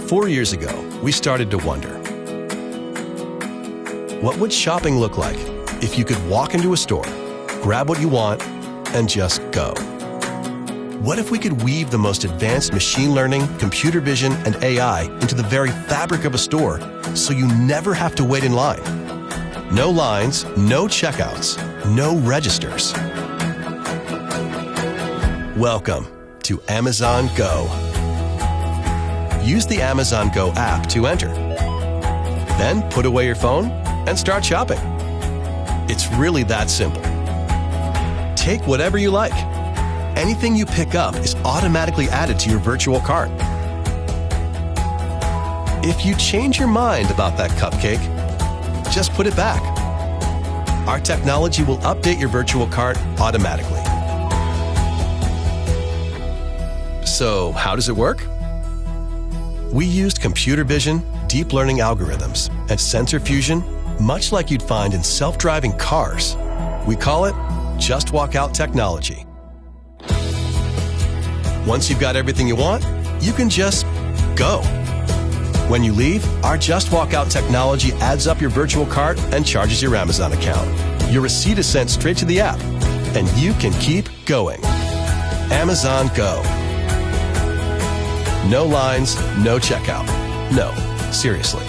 4 years ago, we started to wonder, what would shopping look like if you could walk into a store, grab what you want, and just go? What if we could weave the most advanced machine learning, computer vision, and AI into the very fabric of a store so you never have to wait in line? No lines, no checkouts, no registers. Welcome to Amazon Go. Use the Amazon Go app to enter. Then put away your phone and start shopping. It's really that simple. Take whatever you like. Anything you pick up is automatically added to your virtual cart. If you change your mind about that cupcake, just put it back. Our technology will update your virtual cart automatically. So, how does it work? We used computer vision, deep learning algorithms, and sensor fusion, much like you'd find in self-driving cars. We call it Just Walk Out technology. Once you've got everything you want, you can just go. When you leave, our Just Walk Out technology adds up your virtual cart and charges your Amazon account. Your receipt is sent straight to the app, and you can keep going. Amazon Go. No lines, no checkout. No, seriously.